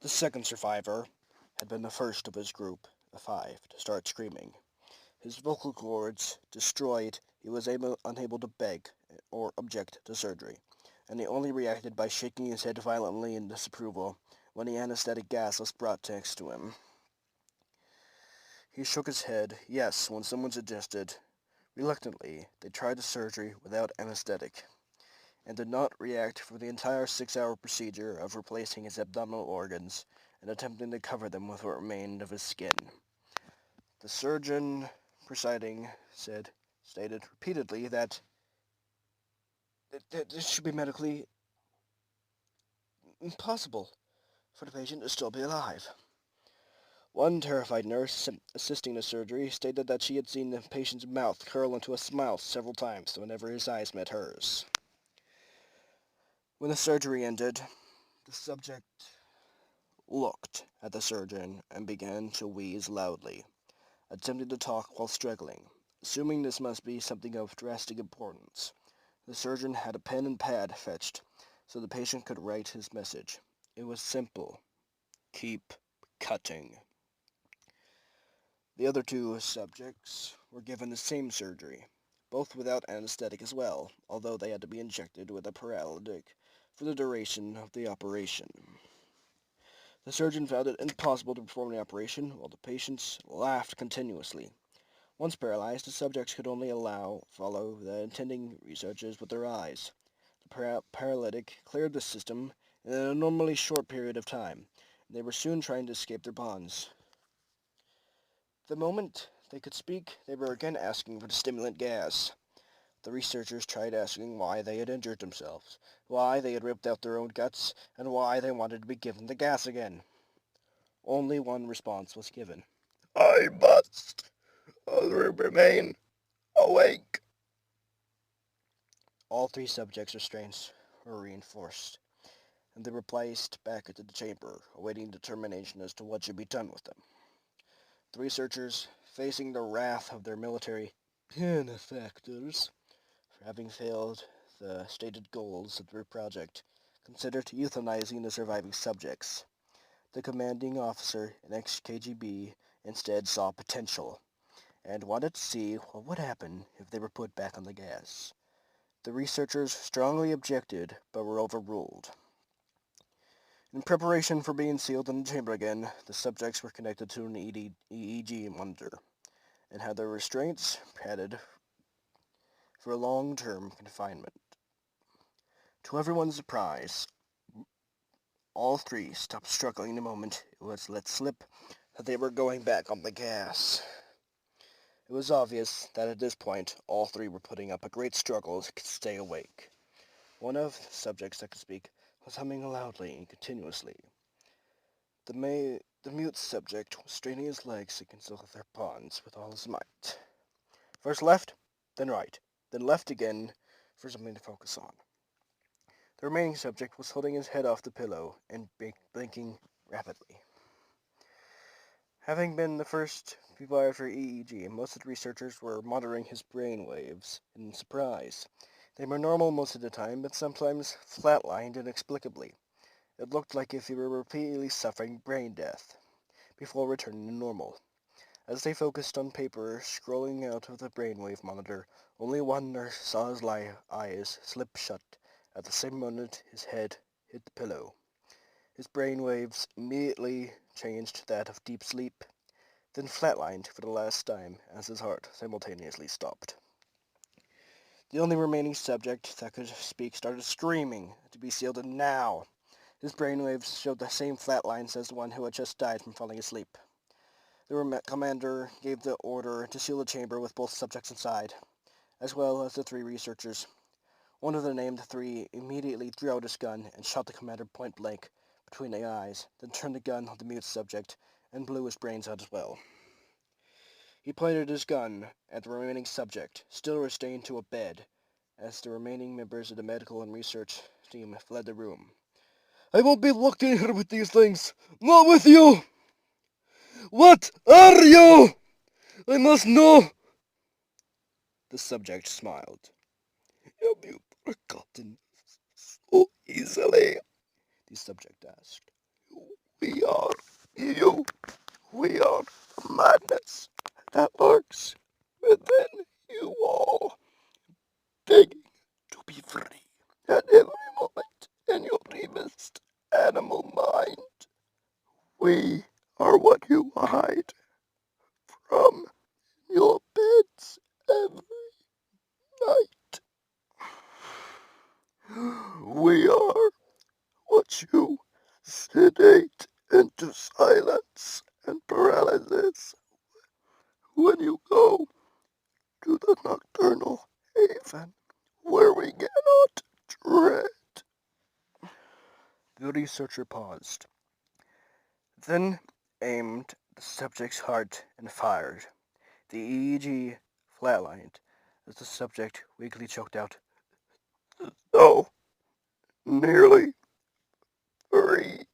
The second survivor had been the first of his group of 5 to start screaming. His vocal cords destroyed, he was unable to beg or object to surgery, and he only reacted by shaking his head violently in disapproval when the anesthetic gas was brought next to him. He shook his head yes when someone suggested. Reluctantly, they tried the surgery without anesthetic, and did not react for the entire 6-hour procedure of replacing his abdominal organs and attempting to cover them with what remained of his skin. The surgeon presiding stated repeatedly that this should be medically impossible for the patient to still be alive. One terrified nurse assisting the surgery stated that she had seen the patient's mouth curl into a smile several times whenever his eyes met hers. When the surgery ended, the subject looked at the surgeon and began to wheeze loudly, attempting to talk while struggling. Assuming this must be something of drastic importance, the surgeon had a pen and pad fetched so the patient could write his message. It was simple. Keep cutting. The other 2 subjects were given the same surgery, both without anesthetic as well, although they had to be injected with a paralytic for the duration of the operation. The surgeon found it impossible to perform the operation, while the patients laughed continuously. Once paralyzed, the subjects could only follow the attending researchers with their eyes. The paralytic cleared the system in an abnormally short period of time, and they were soon trying to escape their bonds. The moment they could speak, they were again asking for the stimulant gas. The researchers tried asking why they had injured themselves, why they had ripped out their own guts, and why they wanted to be given the gas again. Only one response was given. I must remain awake. All 3 subjects' restraints were reinforced, and they were placed back into the chamber, awaiting determination as to what should be done with them. The researchers, facing the wrath of their military benefactors for having failed the stated goals of their project, considered euthanizing the surviving subjects. The commanding officer in ex-KGB instead saw potential, and wanted to see what would happen if they were put back on the gas. The researchers strongly objected, but were overruled. In preparation for being sealed in the chamber again, the subjects were connected to an EEG monitor, and had their restraints padded for long-term confinement. To everyone's surprise, all 3 stopped struggling the moment it was let slip that they were going back on the gas. It was obvious that at this point, all 3 were putting up a great struggle to stay awake. One of the subjects that could speak was humming loudly and continuously. The mute subject was straining his legs against their bonds with all his might. First left, then right, then left again for something to focus on. The remaining subject was holding his head off the pillow and blinking rapidly. Having been the first prepared for EEG, most of the researchers were monitoring his brain waves in surprise. They were normal most of the time, but sometimes flatlined inexplicably. It looked like if he were repeatedly suffering brain death before returning to normal. As they focused on paper scrolling out of the brainwave monitor, only one nurse saw his eyes slip shut at the same moment his head hit the pillow. His brainwaves immediately changed to that of deep sleep, then flatlined for the last time as his heart simultaneously stopped. The only remaining subject that could speak started screaming to be sealed in now. His brainwaves showed the same flat lines as the one who had just died from falling asleep. The commander gave the order to seal the chamber with both subjects inside, as well as the 3 researchers. One of the named 3 immediately drew out his gun and shot the commander point blank between the eyes, then turned the gun on the mute subject and blew his brains out as well. He pointed his gun at the remaining subject, still restrained to a bed, as the remaining members of the medical and research team fled the room. I won't be locked in here with these things! Not with you! What are you? I must know! The subject smiled. Have you forgotten so easily? The subject asked. We are you. We are madness that lurks within you all, begging to be free at every moment in your deepest animal mind. We are what you hide from your beds every night. We are what you sedate into silence and paralysis when you go to the nocturnal haven where we cannot tread. The researcher paused, then aimed the subject's heart and fired. The EEG flatlined as the subject weakly choked out, So nearly 3